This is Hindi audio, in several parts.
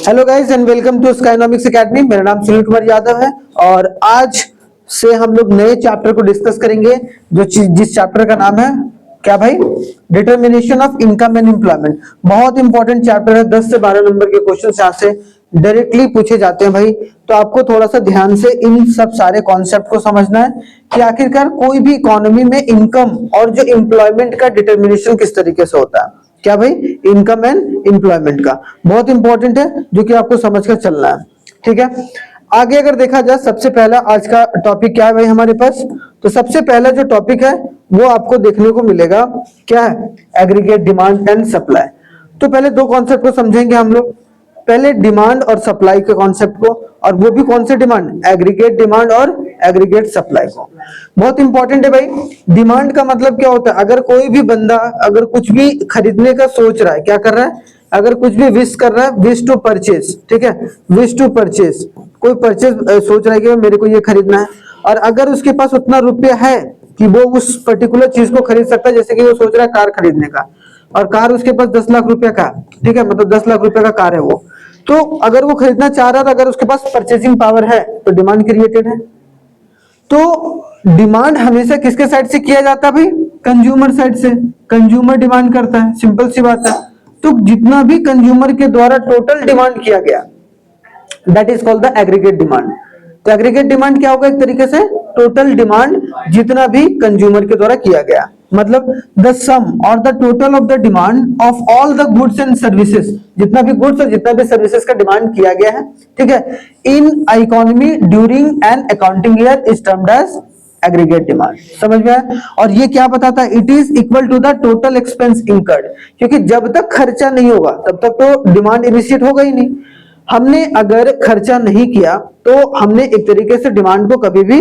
Hello guys and welcome to Skynomics academy. मेरा नाम सुनील कुमार यादव है और आज से हम लोग नए चैप्टर को डिस्कस करेंगे जिस चैप्टर का नाम है क्या भाई, determination of income and employment. बहुत इंपॉर्टेंट चैप्टर है। 10 से 12 नंबर के क्वेश्चन यहाँ से डायरेक्टली पूछे जाते हैं भाई। तो आपको थोड़ा सा ध्यान से इन सब सारे कॉन्सेप्ट को समझना है कि आखिरकार कोई भी इकोनॉमी में इनकम और जो एम्प्लॉयमेंट का डिटर्मिनेशन किस तरीके से होता है। क्या भाई, इनकम एंड एम्प्लॉयमेंट का बहुत इंपॉर्टेंट है जो कि आपको समझकर चलना है। ठीक है, आगे अगर देखा जाए सबसे पहला आज का टॉपिक क्या है भाई हमारे पास। तो सबसे पहला जो टॉपिक है वो आपको देखने को मिलेगा क्या है, एग्रीगेट डिमांड एंड सप्लाई। तो पहले दो कॉन्सेप्ट को समझेंगे हम लोग, पहले डिमांड और सप्लाई के कॉन्सेप्ट को, और वो भी कौन से डिमांड, एग्रीगेट डिमांड और एग्रीगेट सप्लाई को। बहुत इंपॉर्टेंट है भाई। डिमांड का मतलब क्या होता है, अगर कोई भी बंदा अगर कुछ भी खरीदने का सोच रहा है, क्या कर रहा है, अगर कुछ भी विश कर रहा है, विश टू परचेज, ठीक है, विश टू परचेज, कोई परचेज सोच रहा है कि मेरे को ये खरीदना है, और अगर उसके पास उतना रुपया है कि वो उस पर्टिकुलर चीज को खरीद सकता है, जैसे कि वो सोच रहा है कार खरीदने का, और कार उसके पास 10 लाख रुपया का, ठीक है, मतलब 10 लाख रुपया का कार है वो, तो अगर वो खरीदना चाह रहा था, अगर उसके पास परचेजिंग पावर है तो डिमांड क्रिएटेड है। तो डिमांड हमेशा किसके साइड से किया जाता है भाई, कंज्यूमर साइड से। कंज्यूमर डिमांड करता है, सिंपल सी बात है। तो जितना भी कंज्यूमर के द्वारा टोटल डिमांड किया गया, that is called the aggregate demand. तो एग्रीगेट डिमांड क्या होगा, एक तरीके से टोटल डिमांड जितना भी कंज्यूमर के द्वारा किया गया, मतलब द सम और the total of the demand of all the goods and services, जितना भी गुड्स और जितना भी सर्विसेज का डिमांड किया गया है, ठीक है, in economy during an accounting year is termed as aggregate demand. समझ में आया। और ये क्या बताता है, it is equal to the total expense incurred, क्योंकि जब तक खर्चा नहीं होगा तब तक तो डिमांड इनिशिएट होगा ही नहीं। हमने अगर खर्चा नहीं किया तो हमने एक तरीके से डिमांड को कभी भी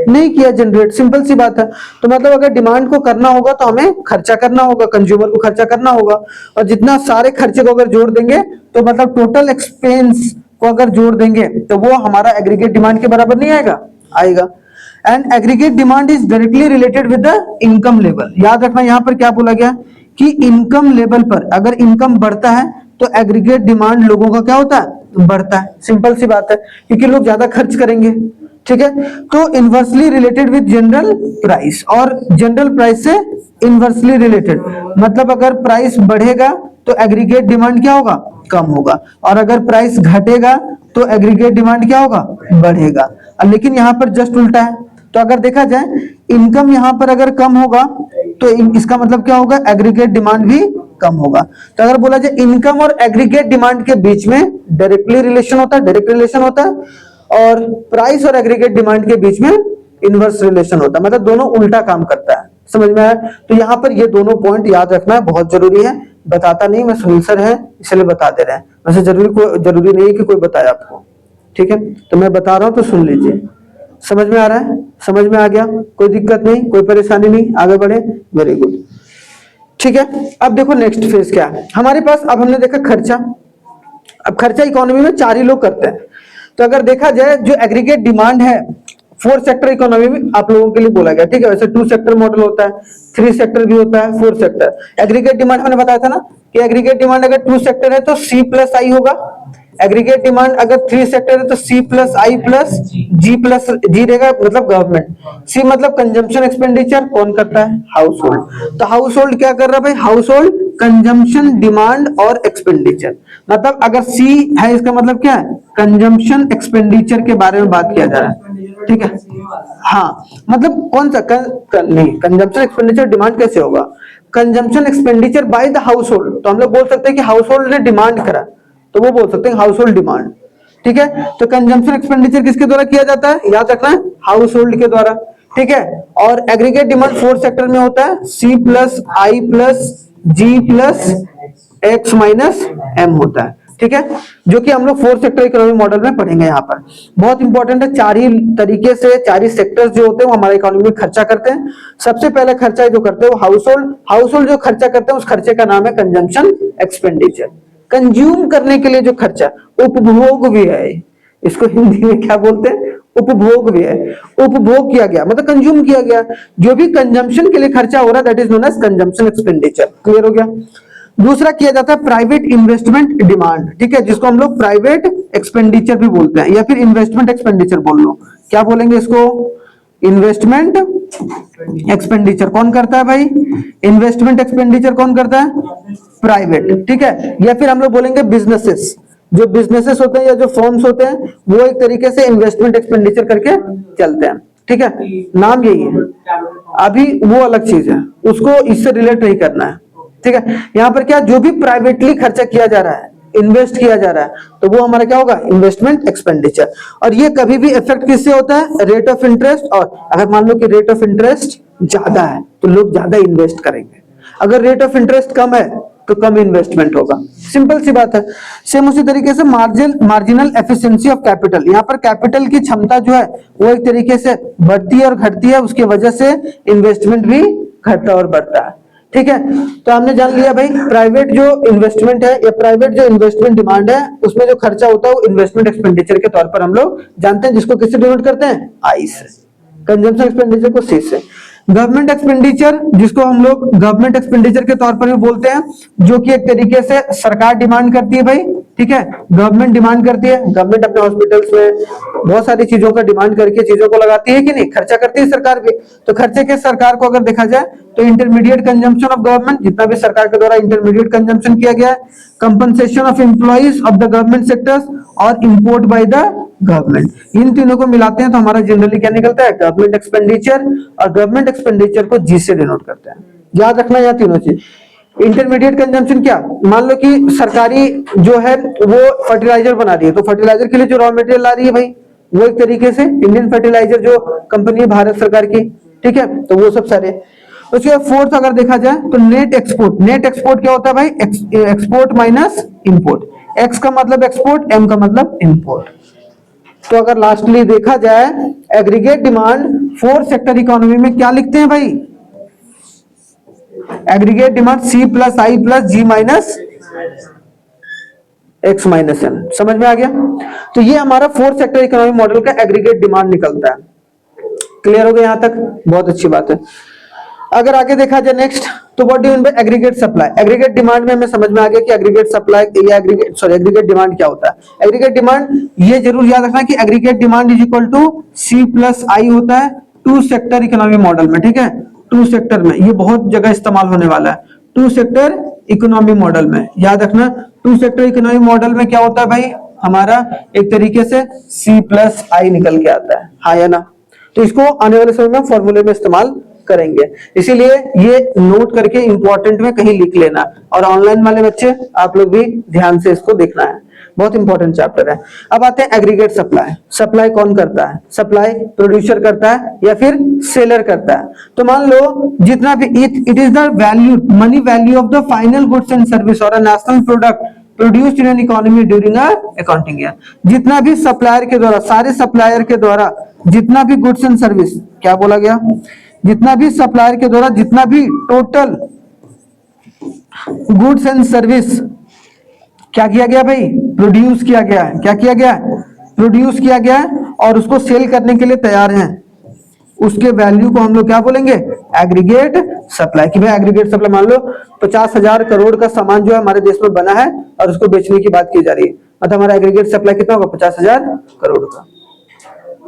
नहीं किया जनरेट, सिंपल सी बात है। तो मतलब अगर डिमांड को करना होगा तो हमें खर्चा करना होगा, कंज्यूमर को खर्चा करना होगा, और जितना सारे खर्चे को अगर जोड़ देंगे तो मतलब टोटल एक्सपेंस को अगर जोड़ देंगे तो वो हमारा एग्रीगेट डिमांड के बराबर नहीं आएगा, आएगा। And aggregate demand is directly related with the income level. याद रखना यहाँ पर क्या बोला गया कि इनकम लेवल पर अगर इनकम बढ़ता है तो एग्रीगेट डिमांड लोगों का क्या होता है, बढ़ता है, सिंपल सी बात है, क्योंकि लोग ज्यादा खर्च करेंगे। ठीक है, तो inversely related with general price, और जनरल प्राइस से इनवर्सली रिलेटेड, मतलब अगर प्राइस बढ़ेगा तो एग्रीगेट डिमांड क्या होगा, कम होगा, और अगर प्राइस घटेगा तो एग्रीगेट डिमांड क्या होगा, बढ़ेगा। लेकिन यहाँ पर जस्ट उल्टा है। तो अगर देखा जाए इनकम यहाँ पर अगर कम होगा तो इसका मतलब क्या होगा, एग्रीगेट डिमांड भी कम होगा। तो अगर बोला जाए इनकम और एग्रीगेट डिमांड के बीच में डायरेक्टली रिलेशन होता है, डायरेक्ट रिलेशन होता है, और प्राइस और एग्रीगेट डिमांड के बीच में इनवर्स रिलेशन होता है, मतलब दोनों उल्टा काम करता है। समझ में आया। तो यहाँ पर ये दोनों पॉइंट याद रखना है, बहुत जरूरी है। बताता नहीं मैं, सुनील सर है इसलिए बता दे रहे हैं, वैसे जरूरी नहीं है कि कोई बताए आपको। ठीक है, तो मैं बता रहा हूं तो सुन लीजिए। समझ में आ रहा है, समझ में आ गया, कोई दिक्कत नहीं, कोई परेशानी नहीं, आगे बढ़े, वेरी गुड। ठीक है, अब देखो नेक्स्ट फेज क्या है हमारे पास। अब हमने देखा खर्चा। अब खर्चा इकोनॉमी में 4 ही लोग करते हैं। तो अगर देखा जाए जो एग्रीगेट डिमांड है 4 सेक्टर इकोनॉमी में आप लोगों के लिए बोला गया, ठीक है। वैसे 2 सेक्टर मॉडल होता है, 3 सेक्टर भी होता है, 4 सेक्टर। एग्रीगेट डिमांड हमने बताया था ना कि एग्रीगेट डिमांड अगर 2 सेक्टर है तो C प्लस आई होगा। एग्रीगेट डिमांड अगर 3 सेक्टर है तो C प्लस आई प्लस जी रहेगा, मतलब गवर्नमेंट। C मतलब कंजम्पशन एक्सपेंडिचर, कौन करता है, हाउस होल्ड। तो हाउस होल्ड क्या कर रहा है भाई, हाउस होल्ड कंजम्पशन डिमांड और एक्सपेंडिचर। मतलब अगर C है इसका मतलब क्या है, कंजम्पशन एक्सपेंडिचर के बारे में बात किया जा रहा है। ठीक है, हाँ, मतलब कौन सा नहीं, कंजम्पशन एक्सपेंडिचर डिमांड कैसे होगा, consumption expenditure by the house hold. तो हम लोग बोल सकते हैं कि हाउस होल्ड ने डिमांड करा, तो वो बोल सकते हैं हाउस होल्ड डिमांड। ठीक है, तो कंजम्पशन एक्सपेंडिचर किसके द्वारा किया जाता है, याद रखना है, हाउस होल्ड के द्वारा। ठीक है, और एग्रीगेट डिमांड 4 सेक्टर में होता है, C प्लस आई प्लस जी प्लस एक्स माइनस एम होता है। ठीक है, जो कि हम लोग 4 सेक्टर इकोनॉमी मॉडल में पढ़ेंगे। यहाँ पर बहुत इंपॉर्टेंट है, 4 ही तरीके से 4 ही सेक्टर्स जो होते हैं वो हमारे इकोनॉमी में खर्चा करते हैं। सबसे पहला खर्चा जो करते हैं वो हाउस होल्ड जो खर्चा करते हैं उस खर्चे का नाम है कंजम्पशन एक्सपेंडिचर। कंज्यूम करने के लिए जो खर्चा, उपभोग व्यय, इसको हिंदी में क्या बोलते हैं, उपभोग व्यय। उपभोग किया गया मतलब कंज्यूम किया गया, जो भी कंजम्पशन के लिए खर्चा हो रहा है that is known as consumption expenditure. Clear हो गया। दूसरा किया जाता है प्राइवेट इन्वेस्टमेंट डिमांड, ठीक है, जिसको हम लोग प्राइवेट एक्सपेंडिचर भी बोलते हैं या फिर इन्वेस्टमेंट एक्सपेंडिचर बोल लो। क्या बोलेंगे इसको? इन्वेस्टमेंट एक्सपेंडिचर कौन करता है भाई? इन्वेस्टमेंट एक्सपेंडिचर कौन करता है? प्राइवेट, ठीक है। या फिर हम लोग बोलेंगे बिजनेसेस, जो बिजनेसेस होते हैं या जो फर्म्स होते हैं वो एक तरीके से इन्वेस्टमेंट एक्सपेंडिचर करके चलते हैं, ठीक है, नाम यही है। अभी वो अलग चीज है, उसको इससे रिलेट नहीं करना है, ठीक है। यहाँ पर क्या, जो भी प्राइवेटली खर्चा किया जा रहा है, इन्वेस्ट किया जा रहा है, तो वो हमारा क्या होगा? Investment expenditure. और ये कभी भी इफेक्ट किससे होता है? Rate of interest. और अगर मान लो कि रेट ऑफ इंटरेस्ट ज्यादा है तो लोग ज्यादा इन्वेस्ट करेंगे, अगर रेट ऑफ इंटरेस्ट कम है तो कम इन्वेस्टमेंट होगा, सिंपल सी बात है। सेम उसी तरीके से मार्जिनल एफिशिएंसी ऑफ कैपिटल, यहाँ पर कैपिटल की क्षमता जो है वो एक तरीके से बढ़ती है और घटती है, उसकी वजह से इन्वेस्टमेंट भी घटता और बढ़ता है, ठीक है। तो हमने जान लिया भाई प्राइवेट जो इन्वेस्टमेंट है या प्राइवेट जो इन्वेस्टमेंट डिमांड है उसमें जो खर्चा होता है वो इन्वेस्टमेंट एक्सपेंडिचर के तौर पर हम लोग जानते हैं, जिसको किससे डिनोट करते हैं? आई से। कंजम्पशन एक्सपेंडिचर को सी से। गवर्नमेंट एक्सपेंडिचर, जिसको हम लोग गवर्नमेंट एक्सपेंडिचर के तौर पर भी बोलते हैं, जो कि एक तरीके से सरकार डिमांड करती है भाई, ठीक है, गवर्नमेंट डिमांड करती है। गवर्नमेंट अपने हॉस्पिटल्स में बहुत सारी चीजों का डिमांड करके चीजों को लगाती है कि नहीं? खर्चा करती है सरकार भी। तो खर्चे के सरकार को अगर देखा जाए तो इंटरमीडिएट कंजम्पशन ऑफ गवर्नमेंट, जितना भी सरकार के द्वारा इंटरमीडिएट कंजम्पशन किया गया है, compensation of employees of the government sectors और इंपोर्ट बाय द गवर्नमेंट, इन तीनों को मिलाते हैं तो हमारा जनरली क्या निकलता है? Government expenditure. और गवर्नमेंट एक्सपेंडिचर को जी से डिनोट करते हैं, याद रखना यह तीनों चीज। इंटरमीडिएट कंजम्पशन क्या, मान लो कि सरकारी जो है वो फर्टिलाइजर बना रही है, तो फर्टिलाइजर के लिए जो रॉ मटेरियल ला रही है भाई वो एक तरीके से इंडियन फर्टिलाइजर जो कंपनी है भारत सरकार की, ठीक है, तो वो सब सारे। उसके बाद फोर्थ अगर देखा जाए तो नेट एक्सपोर्ट। नेट एक्सपोर्ट क्या होता है भाई? Export minus import. एक्स का मतलब एक्सपोर्ट, एम का मतलब इंपोर्ट। तो अगर लास्टली देखा जाए aggregate demand four sector economy में क्या लिखते हैं भाई? एग्रीगेट डिमांड सी प्लस आई प्लस जी माइनस एक्स माइनस एम। समझ में आ गया? तो ये हमारा फोर सेक्टर इकोनॉमी मॉडल का एग्रीगेट डिमांड निकलता है। क्लियर हो गया यहां तक? बहुत अच्छी बात है। अगर आगे देखा जाए नेक्स्ट, तो what do mean by aggregate supply. Aggregate demand में हमें समझ में आ गया कि एग्रीगेट सप्लाई या एग्रीगेट डिमांड क्या होता है। एग्रीगेट डिमांड ये जरूर याद रखना कि aggregate demand is equal to C plus I होता है टू सेक्टर इकोनॉमी मॉडल में, ठीक है। टू सेक्टर में ये बहुत जगह इस्तेमाल होने वाला है, टू सेक्टर इकोनॉमी मॉडल में याद रखना। टू सेक्टर इकोनॉमी मॉडल में क्या होता है भाई? हमारा एक तरीके से सी प्लस आई निकल के आता है, हाँ या ना? तो इसको आने वाले समय में फॉर्मूले में इस्तेमाल करेंगे, इसीलिए ये नोट करके इंपॉर्टेंट में कहीं लिख लेना। और ऑनलाइन वाले बच्चे आप लोग भी ध्यान से इसको देखना है, बहुत इंपॉर्टेंट चैप्टर है। अब आते हैं एग्रीगेट सप्लाई। सप्लाई कौन करता है? सप्लाई प्रोड्यूसर करता है या फिर सेलर करता है। तो मान लो जितना भी it is the value money value of the final goods and service और a national product produced in an economy during a accounting year. जितना भी सप्लायर के द्वारा, सारे सप्लायर के द्वारा जितना भी गुड्स एंड सर्विस, क्या बोला गया? जितना भी सप्लायर के द्वारा जितना भी टोटल गुड्स एंड सर्विस क्या किया गया भाई? प्रोड्यूस किया गया है। क्या किया गया? प्रोड्यूस किया गया है और उसको सेल करने के लिए तैयार हैं, उसके वैल्यू को हम लोग क्या बोलेंगे? Aggregate supply. कि भाई एग्रीगेट सप्लाई मान लो 50,000 करोड़ का सामान जो है हमारे देश में बना है और उसको बेचने की बात की जा रही है, मतलब हमारा एग्रीगेट सप्लाई कितना होगा? 50,000 करोड़ का।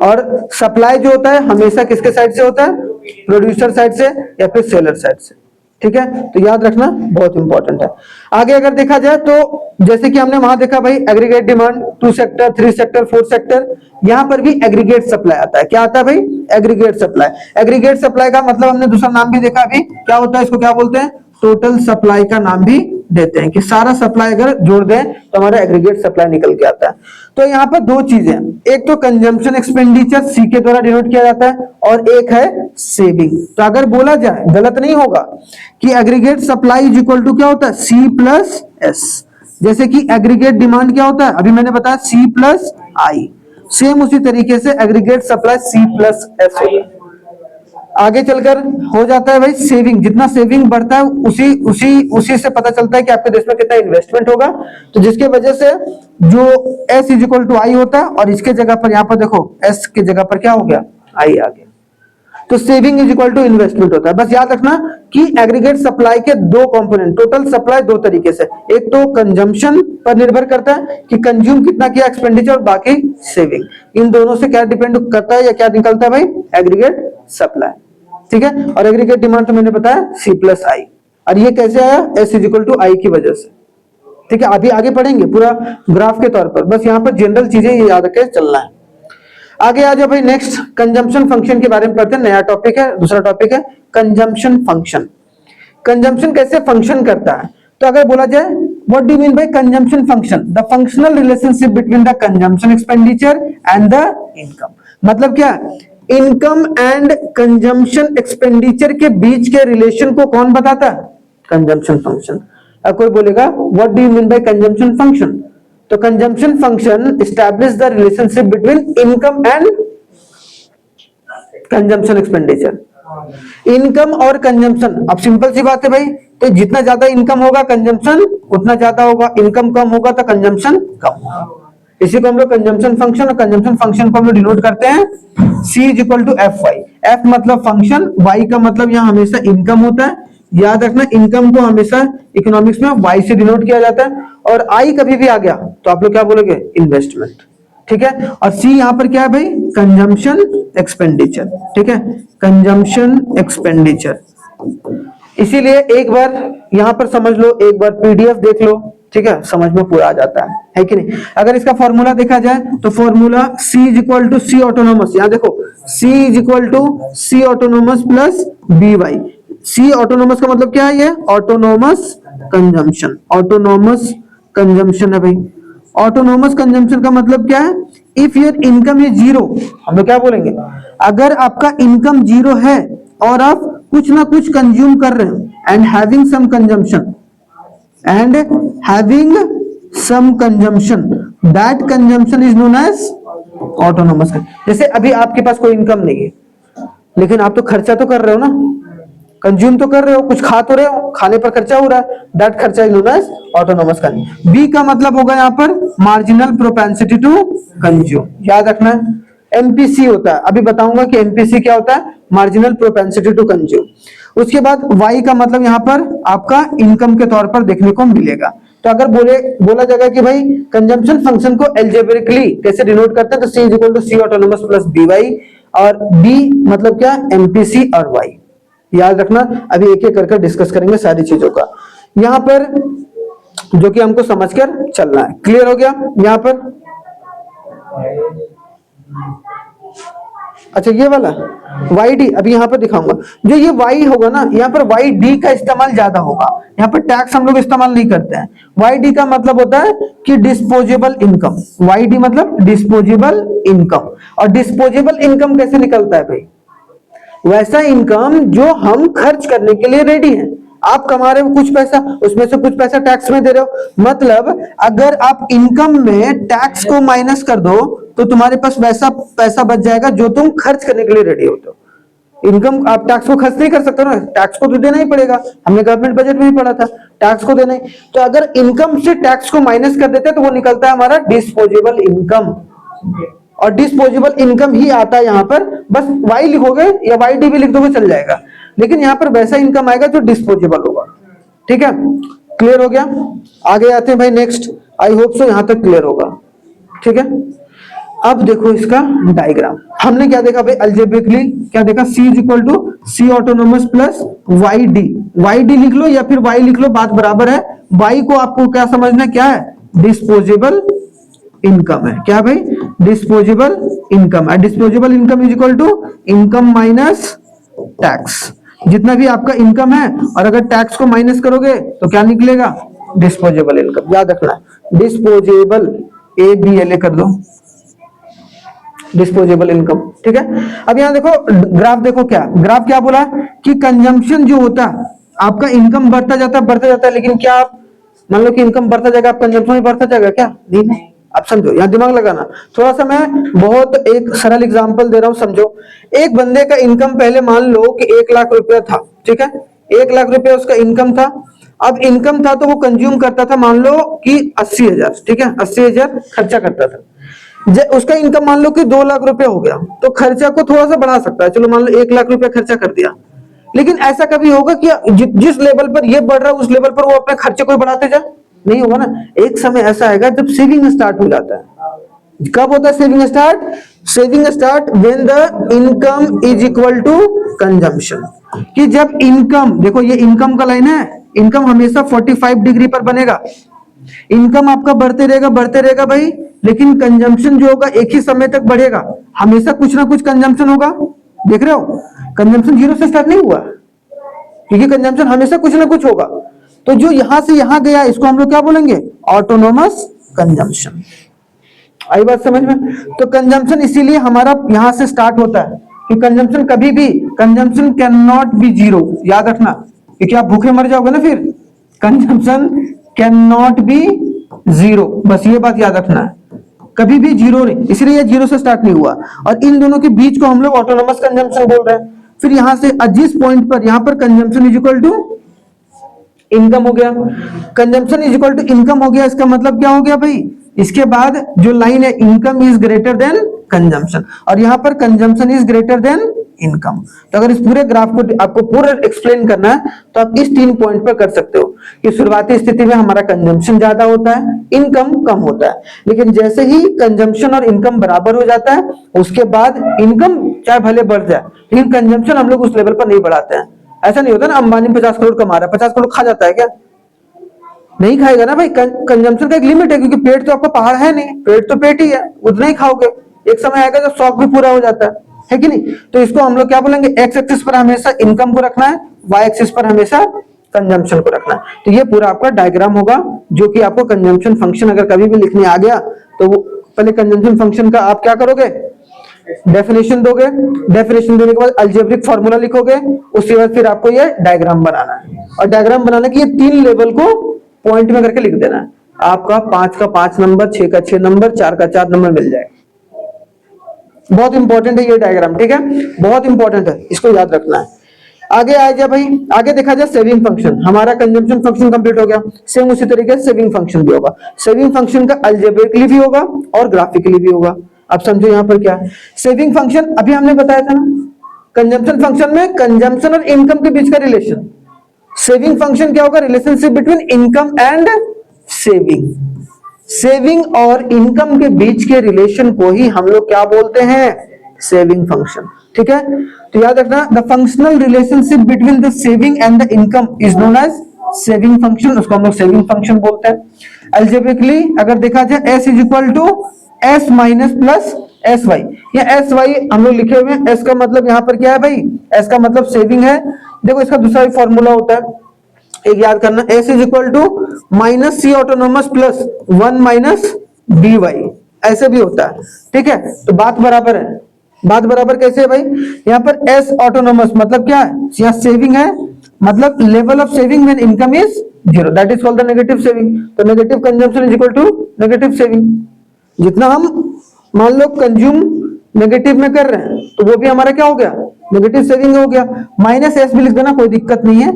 और सप्लाई जो होता है हमेशा किसके साइड से होता है? प्रोड्यूसर साइड से या फिर सेलर साइड से, ठीक है। तो याद रखना बहुत इंपॉर्टेंट है। आगे अगर देखा जाए तो जैसे कि हमने वहां देखा भाई aggregate demand 2 sector, 3 sector, 4 sector, यहां पर भी एग्रीगेट सप्लाई आता है। क्या आता है भाई? Aggregate supply. एग्रीगेट सप्लाई का मतलब हमने दूसरा नाम भी देखा अभी, क्या होता है? इसको क्या बोलते हैं? टोटल सप्लाई का नाम भी देते हैं, कि सारा सप्लाई अगर जोड़ दें तो हमारा एग्रीगेट सप्लाई निकल के आता है। तो यहाँ पर दो चीजें, एक तो कंजम्पशन एक्सपेंडिचर सी के द्वारा डिनोट किया जाता है और एक है सेविंग। तो अगर बोला जाए, गलत नहीं होगा, कि aggregate supply is equal to क्या होता है? C plus S. जैसे कि एग्रीगेट डिमांड क्या होता है? अभी मैंने बताया सी प्लस आई। सेम उसी तरीके से aggregate supply C plus S होता है। आगे चलकर हो जाता है भाई सेविंग। जितना सेविंग बढ़ता है उसी से पता चलता है कि आपके देश में कितना इन्वेस्टमेंट होगा। तो जिसके वजह से जो एस इज इक्वल टू आई होता है और इसके जगह पर यहाँ पर देखो एस की जगह पर क्या हो गया? आई आ गया। तो saving is equal to investment होता है। बस याद रखना कि एग्रीगेट सप्लाई के दो कंपोनेंट, टोटल सप्लाई दो तरीके से, एक तो कंजम्पशन पर निर्भर करता है कि कंज्यूम कितना किया एक्सपेंडिचर, और बाकी सेविंग। इन दोनों से क्या डिपेंड करता है या क्या निकलता है भाई, एग्रीगेट सप्लाई। ठीक है, और एग्रीगेट डिमांड तो मैंने बताया C प्लस आई, और ये कैसे आया, S इज इक्वल टू आई की वजह से। ठीक है, अभी आगे पढ़ेंगे पूरा ग्राफ के तौर पर, बस यहाँ पर जनरल चीजें ये याद रख के चलना है। आगे आ जाओ भाई, नेक्स्ट कंजम्पशन फंक्शन के बारे में पढ़ते हैं। नया टॉपिक है, दूसरा टॉपिक है कंजम्पशन फंक्शन। कंजम्पशन कैसे फंक्शन करता है, तो अगर बोला जाए what do you mean by consumption function, the functional relationship between the consumption expenditure and the income. मतलब क्या, इनकम एंड कंजम्पशन एक्सपेंडिचर के बीच के रिलेशन को कौन बताता है, कंजम्पशन फंक्शन। अब कोई बोलेगा what do you mean by consumption function, तो consumption function establish the relationship between income and consumption expenditure. Income और कंजम्पशन, अब सिंपल सी बात है भाई, तो जितना ज्यादा इनकम होगा कंजम्पशन उतना ज्यादा होगा, इनकम कम होगा तो कंजम्पशन कम होगा। इसी को हम लोग कंजम्पशन फंक्शन, और कंजम्पशन फंक्शन को हम लोग डिनोट करते हैं C is equal to F Y. F मतलब फंक्शन, वाई का मतलब यहाँ हमेशा इनकम होता है। याद रखना, इनकम को हमेशा इकोनॉमिक्स में वाई से डिनोट किया जाता है, और आई कभी भी आ गया तो आप लोग क्या बोलोगे, इन्वेस्टमेंट। ठीक है, और सी यहाँ पर क्या है भाई, कंजम्पशन एक्सपेंडिचर। ठीक है, कंजम्पशन एक्सपेंडिचर। इसीलिए एक बार यहाँ पर समझ लो, एक बार पीडीएफ देख लो, ठीक है, समझ में पूरा आ जाता है कि नहीं। अगर इसका फॉर्मूला देखा जाए तो formula C is equal to C autonomous, यहाँ देखो C is equal to C autonomous plus BY। C autonomous का मतलब क्या है, ये ऑटोनोमस कंजम्पशन, ऑटोनोमस कंजम्पशन है भाई। ऑटोनोमस कंजम्पशन का मतलब क्या है, if your income is zero, हम लोग क्या बोलेंगे, अगर आपका इनकम जीरो है और आप कुछ ना कुछ कंज्यूम कर रहे हो, and having some consumption, and having some consumption, that consumption is known as autonomous। जैसे अभी आपके पास कोई इनकम नहीं है, लेकिन आप तो खर्चा तो कर रहे हो ना, कंज्यूम तो कर रहे हो, कुछ खा तो रहे हो, खाने पर खर्चा हो रहा है, दैट खर्चा is known as autonomous consumption. B का मतलब होगा यहाँ पर मार्जिनल प्रोपेंसिटी टू कंज्यूम। याद रखना है, एमपीसी होता है, अभी बताऊंगा कि एमपीसी क्या होता है, मार्जिनल प्रोपेंसिटी टू कंज्यूम। उसके बाद वाई का मतलब यहाँ पर आपका इनकम के तौर पर देखने को मिलेगा। तो अगर बोला जाएगा कि भाई कंजम्पशन फंक्शन को एल्जेब्रिकली कैसे डिनोट करते हैं, तो C is equal to C autonomous plus BY, और B मतलब क्या, एमपीसी और Y। याद रखना, अभी एक एक करके डिस्कस करेंगे सारी चीजों का, यहाँ पर जो कि हमको समझकर चलना है। क्लियर हो गया यहाँ पर। अच्छा ये वाला YD अभी यहाँ पर दिखाऊंगा, जो ये Y होगा ना, यहाँ पर YD का इस्तेमाल ज्यादा होगा। यहाँ पर टैक्स हम लोग इस्तेमाल नहीं करते हैं। YD का मतलब होता है कि डिस्पोजेबल इनकम। YD मतलब डिस्पोजेबल इनकम, और डिस्पोजेबल इनकम कैसे निकलता है भाई, वैसा इनकम जो हम खर्च करने के लिए रेडी हैं। आप कमा रहे हो कुछ पैसा, उसमें से कुछ पैसा टैक्स में दे रहे हो, मतलब अगर आप इनकम में टैक्स को माइनस कर दो तो तुम्हारे पास वैसा पैसा बच जाएगा जो तुम खर्च करने के लिए रेडी होते हो। इनकम, आप टैक्स को खर्च नहीं कर सकते ना, टैक्स को तो देना ही पड़ेगा, हमने गवर्नमेंट बजट में भी पढ़ा था, टैक्स को देना ही। तो अगर इनकम से टैक्स को माइनस कर देते हैं तो वो निकलता है हमारा डिस्पोजेबल इनकम, और डिस्पोजेबल इनकम ही आता है यहाँ पर। बस Y लिखोगे या YD भी लिख दोगे चल जाएगा, लेकिन यहाँ पर वैसा इनकम आएगा जो डिस्पोजेबल होगा। ठीक है, क्लियर हो गया। आगे आते हैं भाई नेक्स्ट, आई होप सो यहाँ तक क्लियर होगा। ठीक है, अब देखो इसका डायग्राम, हमने क्या देखा भाई, अलजेब्रिकली क्या देखा, C is equal to C autonomous plus YD लिख लो या फिर Y लिख लो, बात बराबर है। Y को आपको क्या समझना, क्या है, डिस्पोजेबल इनकम है। क्या भाई, डिस्पोजेबल इनकम है। Disposable income is equal to income minus tax. जितना भी आपका इनकम है, और अगर टैक्स को माइनस करोगे तो क्या निकलेगा, डिस्पोजेबल इनकम। याद रखना, डिस्पोजेबल, ABLA कर दो, डिस्पोजेबल इनकम। ठीक है, अब यहाँ देखो ग्राफ, देखो क्या ग्राफ क्या बोला कि कंजम्पशन जो होता है आपका, इनकम बढ़ता जाता है, लेकिन क्या आप मान लो कि इनकम बढ़ता जाएगा, आप कंजम्पशन भी बढ़ता जाएगा क्या, नहीं। आप समझो, यहाँ दिमाग लगाना थोड़ा सा, मैं बहुत एक सरल एग्जांपल दे रहा हूँ, समझो। एक बंदे का इनकम पहले मान लो कि 1 लाख रुपया था, ठीक है, 1 लाख रुपया उसका इनकम था। अब इनकम था तो वो कंज्यूम करता था मान लो कि 80,000, ठीक है, 80,000 खर्चा करता था। उसका इनकम मान लो कि 2 लाख रुपए हो गया, तो खर्चा को थोड़ा सा बढ़ा सकता है, चलो मान लो 1 लाख रुपए खर्चा कर दिया। लेकिन ऐसा कभी होगा कि जिस लेवल पर ये बढ़ रहा है उस लेवल पर वो अपने खर्चे को बढ़ाते जाए? नहीं होगा ना। एक समय ऐसा आएगा जब सेविंग स्टार्ट हो जाता है। कब होता है saving start? Saving start when the income is equal to consumption. कि जब इनकम, देखो ये इनकम का लाइन है, इनकम हमेशा 45 डिग्री पर बनेगा। इनकम आपका बढ़ते रहेगा भाई, लेकिन कंजम्पशन जो होगा एक ही समय तक बढ़ेगा। हमेशा कुछ ना कुछ कंजम्पशन होगा। देख रहे हो, कंजम्पशन जीरो से स्टार्ट नहीं हुआ, क्योंकि कंजम्पशन हमेशा कुछ ना कुछ होगा। तो जो यहां से यहां गया इसको हम लोग क्या बोलेंगे? Autonomous consumption. आई बात समझ में? तो कंजम्पशन इसीलिए हमारा यहां से स्टार्ट होता है कि कंजम्पशन कभी भी, consumption can not be zero. याद रखना, क्योंकि आप भूखे मर जाओगे ना फिर। Consumption can not be zero, बस ये बात याद रखना है, कभी भी जीरो नहीं, इसलिए ये जीरो से स्टार्ट नहीं हुआ। और इन दोनों के बीच को हम लोग ऑटोनोमस कंजम्पशन बोल रहे हैं। फिर यहां से जिस पॉइंट पर यहां पर consumption is equal to income हो गया, consumption is equal to income हो गया, इसका मतलब क्या हो गया भाई? इसके बाद जो लाइन है income is greater than consumption, और यहां पर consumption is greater than income. तो अगर इस पूरे ग्राफ को आपको पूरा एक्सप्लेन करना है तो आप इस 3 पॉइंट पर कर सकते हो कि शुरुआती स्थिति में हमारा कंजम्पशन ज्यादा होता है, इनकम कम होता है, लेकिन जैसे ही कंजम्पशन और इनकम बराबर हो जाता है उसके बाद इनकम चाहे भले बढ़ जाए लेकिन कंजम्पशन हम लोग उस लेवल पर नहीं बढ़ाते हैं। ऐसा नहीं होता ना, अंबानी 50 करोड़ कमा रहा है, 50 करोड़ खा जाता है क्या? नहीं खाएगा ना भाई। कंजम्पशन का एक लिमिट है, क्योंकि पेट तो आपका पहाड़ है नहीं, पेट तो पेट ही है, उतना ही खाओगे। एक समय आएगा जब शौक भी पूरा हो जाता है कि नहीं? तो इसको हम लोग क्या बोलेंगे? एक्स एक्सिस पर हमेशा इनकम को रखना है, वाई एक्सिस पर हमेशा कंजम्पशन को रखना है। तो ये पूरा आपका डायग्राम होगा, जो कि आपको कंजम्पशन फंक्शन अगर कभी भी लिखने आ गया तो वो पहले कंजम्पशन फंक्शन का आप क्या करोगे? डेफिनेशन दोगे, डेफिनेशन देने के बाद अलजेब्रिक फार्मूला लिखोगे, उसके बाद फिर आपको ये डायग्राम बनाना है। और डायग्राम बनाने के ये 3 लेवल को पॉइंट में करके लिख देना है। आपका 5 का 5 नंबर, 6 का 6 नंबर, 4 का 4 नंबर मिल जाए। बहुत इंपॉर्टेंट है ये डायग्राम, ठीक है, बहुत इंपॉर्टेंट है, इसको याद रखना है। आगे आ जाए भाई, आगे देखा जाए सेविंग फंक्शन। हमारा कंजम्पशन फंक्शन कंप्लीट हो गया, सेम उसी तरीके से सेविंग फंक्शन भी होगा। सेविंग फंक्शन का अलजेब्रिकली भी होगा और ग्राफिकली भी होगा। अब समझो यहां पर क्या है सेविंग फंक्शन। अभी हमने बताया था ना, कंजम्पशन फंक्शन में कंजम्पशन और इनकम के बीच का रिलेशन। सेविंग फंक्शन क्या होगा? Relationship between income and saving. Saving और इनकम के बीच के रिलेशन को ही हम लोग क्या बोलते हैं? Saving function. ठीक है, तो याद रखना, the functional relationship between the saving and the income is known as saving function, उसको हम लोग सेविंग फंक्शन बोलते हैं। अलजेब्रिकली अगर देखा जाए s is equal to S minus plus S Y, या एस वाई हम लोग लिखे हुए हैं। एस का मतलब यहाँ पर क्या है भाई? एस का मतलब सेविंग है। देखो इसका दूसरा भी फॉर्मूला होता है, एक याद करना, S is equal to minus C autonomous plus 1 minus B Y, ऐसे भी होता है। ठीक है, तो बात बराबर है। बात बराबर कैसे है भाई? यहाँ पर एस ऑटोनोमस मतलब क्या है? यहाँ सेविंग है, मतलब level of saving when income is zero, that is called the negative saving. तो negative consumption is equal to negative saving. जितना हम मान लो कंज्यूम नेगेटिव में कर रहे हैं तो वो भी हमारा क्या हो गया? नेगेटिव सेविंग हो गया। माइनस एस भी लिख देना, कोई दिक्कत नहीं है।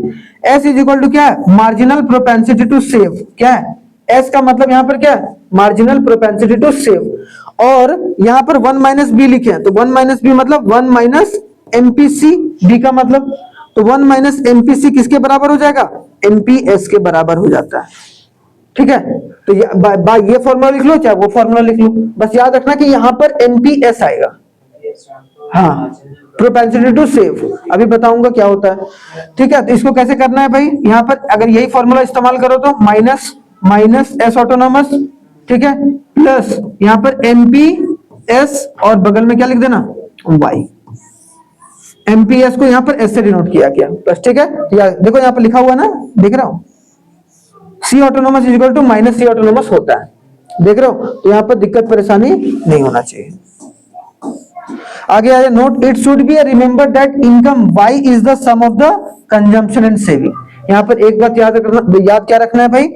एस इज इक्वल टू क्या है? Marginal propensity to save. क्या है एस का मतलब? यहाँ पर क्या है? Marginal propensity to save. और यहाँ पर 1 माइनस बी लिखे हैं, तो 1 माइनस बी मतलब 1 माइनस एमपीसी। बी का मतलब, तो 1 माइनस एमपीसी किसके बराबर हो जाएगा? एमपीएस के बराबर हो जाता है। ठीक है, तो ये फॉर्मूला लिख लो चाहे वो फॉर्मूला लिख लो, बस याद रखना कि यहाँ पर एमपीएस आएगा। हाँ, प्रोपेंसिटी टू सेव, अभी बताऊंगा क्या होता है। ठीक है, तो इसको कैसे करना है भाई? यहाँ पर अगर यही फॉर्मूला इस्तेमाल करो तो माइनस माइनस एस ऑटोनोमस, ठीक है, प्लस यहाँ पर एमपीएस और बगल में क्या लिख देना? वाई। एमपीएस को यहाँ पर एस से डिनोट किया गया बस। ठीक है, देखो यहाँ पर लिखा हुआ ना, देख रहा हूं, C autonomous is equal to minus C autonomous होता है, देख रहे हो? तो यहाँ पर दिक्कत परेशानी नहीं होना चाहिए। आगे आया, note it should be remember that income Y is the sum of the consumption and saving. यहाँ पर एक बात याद रखना, याद क्या रखना है भाई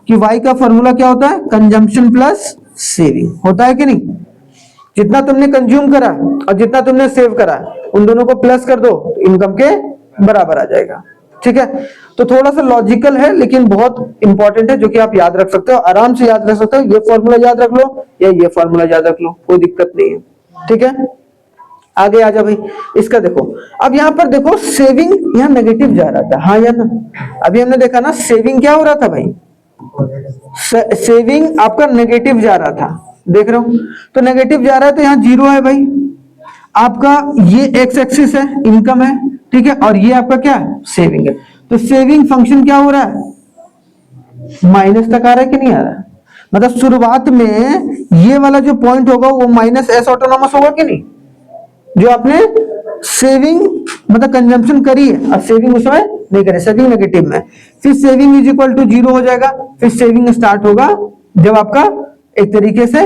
कि वाई का फॉर्मूला क्या होता है? कंजम्पशन प्लस सेविंग होता है कि नहीं? जितना तुमने कंज्यूम करा और जितना तुमने सेव करा उन दोनों को प्लस कर दो तो इनकम के बराबर आ जाएगा। ठीक है, तो थोड़ा सा लॉजिकल है लेकिन बहुत इंपॉर्टेंट है, जो कि आप याद रख सकते हो, आराम से याद रख सकते हो। ये फॉर्मूला याद रख लो या ये फॉर्मूला याद रख लो, कोई दिक्कत नहीं है। ठीक है, आगे आ जा भाई। इसका देखो, अब यहाँ पर देखो सेविंग यहाँ नेगेटिव जा रहा था, हाँ या ना? अभी हमने देखा ना सेविंग क्या हो रहा था भाई, सेविंग आपका नेगेटिव जा रहा था, देख रहे हो? तो नेगेटिव जा रहा है तो यहाँ जीरो है भाई, आपका ये एक्स एक्सिस है, इनकम है, ठीक है, और ये आपका क्या है, सेविंग है। तो सेविंग फंक्शन क्या हो रहा है, माइनस तक आ रहा है कि नहीं आ रहा है? मतलब शुरुआत में ये वाला जो पॉइंट होगा वो माइनस एस ऑटोनॉमस होगा कि नहीं, जो आपने सेविंग मतलब कंजम्पशन करी है, और सेविंग उसमें नहीं करे, सेविंग नेगेटिव में, फिर saving is equal to zero हो जाएगा, फिर सेविंग स्टार्ट होगा जब आपका एक तरीके से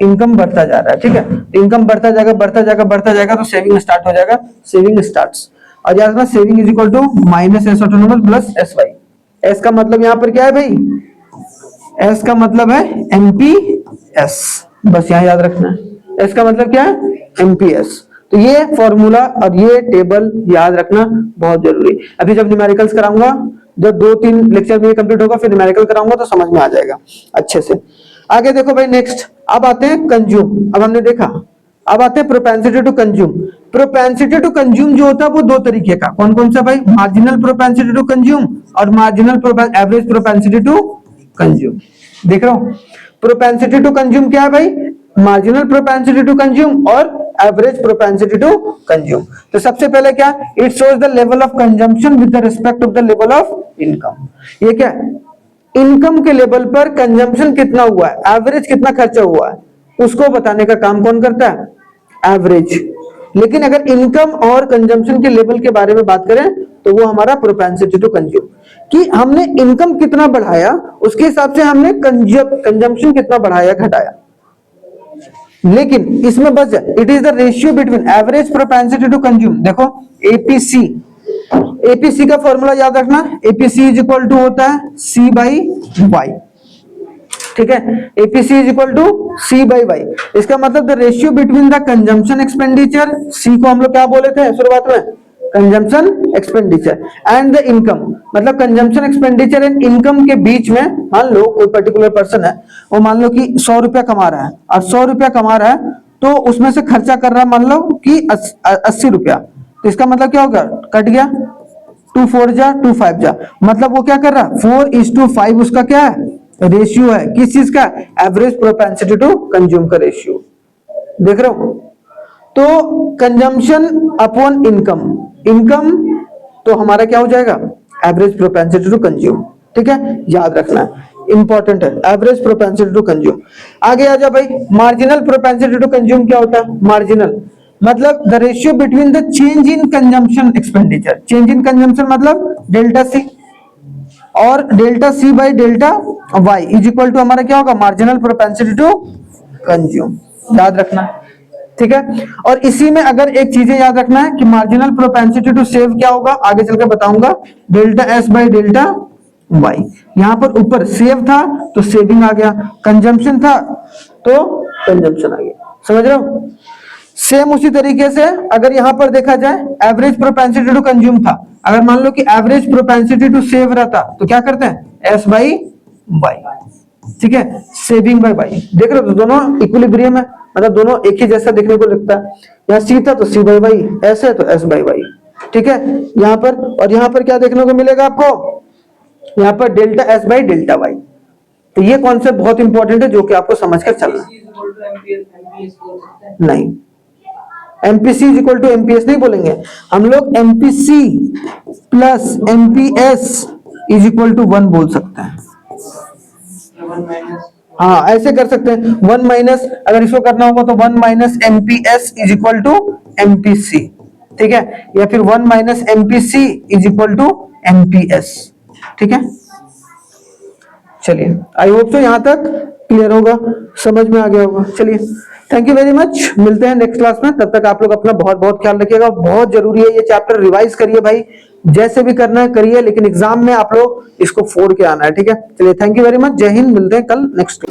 इनकम बढ़ता जा रहा है, ठीक है, तो इनकम बढ़ता जाएगा बढ़ता जाएगा बढ़ता जाएगा, तो सेविंग स्टार्ट हो जाएगा, सेविंग स्टार्ट्स। और याद रखना saving is equal to minus S autonomous plus S Y. S का मतलब यहाँ पर क्या है भाई, एस का मतलब है एमपीएस, बस यहाँ याद रखना है, एस का मतलब क्या है, एमपीएस। तो ये फॉर्मूला और ये टेबल याद रखना बहुत जरूरी। अभी जब न्यूमेरिकल्स कराऊंगा, जब 2-3 लेक्चर में कंप्लीट होगा, फिर न्यूमेरिकल कराऊंगा तो समझ में आ जाएगा अच्छे से। आगे देखो भाई नेक्स्ट, अब आते हैं कंज्यूम। अब हमने देखा, अब आते हैं propensity to consume. Propensity to consume जो होता है वो दो तरीके का, कौन कौन सा भाई, मार्जिनल प्रोपेंसिटी टू कंज्यूम और marginal average propensity to consume. देख रहे हो, प्रोपेंसिटी टू कंज्यूम क्या है भाई, मार्जिनल प्रोपेंसिटी टू कंज्यूम और एवरेज प्रोपेंसिटी टू कंज्यूम। तो सबसे पहले क्या, it shows the level of consumption with the respect of the level of income. ये क्या है, इनकम के लेवल पर कंजम्पशन कितना हुआ है, एवरेज कितना खर्चा हुआ है, उसको बताने का काम कौन करता है, एवरेज। लेकिन अगर इनकम और कंजम्पशन के लेवल के बारे में बात करें तो वो हमारा प्रोपेंसिटी टू कंज्यूम, कि हमने इनकम कितना बढ़ाया उसके हिसाब से हमने कंजम्पशन कितना बढ़ाया घटाया। लेकिन इसमें बस it is the ratio between average propensity to consume. देखो एपीसी, एपीसी का फॉर्मूला याद रखना, एपीसी इज इक्वल टू होता है सी बाई वाई, ठीक है, APC is equal to C by Y. इसका मतलब the ratio between the consumption expenditure, C को हम लोग क्या बोले थे शुरुआत में, consumption expenditure, and the income, मतलब कंजम्पशन एक्सपेंडिचर एंड इनकम के बीच में, मान लो कोई पर्टिकुलर पर्सन है, वो मान लो कि 100 रुपया कमा रहा है, और 100 रुपया कमा रहा है तो उसमें से खर्चा कर रहा है मान लो कि 80 रुपया, तो इसका मतलब क्या होगा, कट गया 2 4 जा 2 5 जा, मतलब वो क्या कर रहा है 4:5 उसका क्या है, रेशियो है, किस चीज का, एवरेज प्रोपेंसिटी टू कंज्यूम का रेशियो। देख रहे हो, तो कंजम्पशन अपॉन इनकम, इनकम तो हमारा क्या हो जाएगा, एवरेज प्रोपेंसिटी टू कंज्यूम, ठीक है, याद रखना है, इंपॉर्टेंट है, एवरेज प्रोपेंसिटी टू कंज्यूम। आगे आ जा भाई, मार्जिनल प्रोपेंसिटी टू कंज्यूम क्या होता है, मार्जिनल मतलब the ratio between the change in consumption expenditure, change in consumption मतलब डेल्टा सी, और delta C by delta Y is equal to हमारा क्या होगा, मार्जिनल प्रोपेंसिटी टू कंज्यूम, याद रखना, ठीक है। और इसी में अगर एक चीजें याद रखना है कि मार्जिनल प्रोपेंसिटी टू सेव क्या होगा, आगे चलकर बताऊंगा, delta S by delta Y. यहां पर ऊपर सेव था तो सेविंग आ गया, कंजम्पशन था तो कंजम्पशन आ गया, समझ रहे हो। सेम उसी तरीके से अगर यहां पर देखा जाए, एवरेज प्रोपेंसिटी टू कंज्यूम था, अगर मान लो कि एवरेज प्रोपेंसिटी टू सेव रहता तो क्या करते हैं, एस बाई वाई, ठीक है, सेविंग बाई वाई। देख रहे हो, तो दोनों इक्विलिब्रियम है, मतलब दोनों एक ही जैसा देखने को लगता है। यहाँ सी था तो सी बाई वाई, एस है तो एस बाई वाई, ठीक है। यहाँ पर और यहाँ पर क्या देखने को मिलेगा आपको, यहाँ पर delta S by delta Y. तो ये कॉन्सेप्ट बहुत इंपॉर्टेंट है जो कि आपको समझ कर चलना। नहीं, MPC is equal to MPS नहीं बोलेंगे हम लोग, MPC plus MPS is equal to 1 बोल सकते हैं। हाँ ऐसे कर सकते हैं, 1 माइनस, अगर इसको करना होगा तो 1 minus MPS is equal to MPC, ठीक है, या फिर 1 minus MPC is equal to MPS, ठीक है। चलिए, आई होप सो यहां तक क्लियर होगा, समझ में आ गया होगा। चलिए, थैंक यू वेरी मच, मिलते हैं नेक्स्ट क्लास में, तब तक आप लोग अपना बहुत बहुत ख्याल रखिएगा। बहुत जरूरी है ये चैप्टर, रिवाइज करिए भाई, जैसे भी करना है करिए, लेकिन एग्जाम में आप लोग इसको फोड़ के आना है, ठीक है। चलिए, थैंक यू वेरी मच, जय हिंद, मिलते हैं कल नेक्स्ट।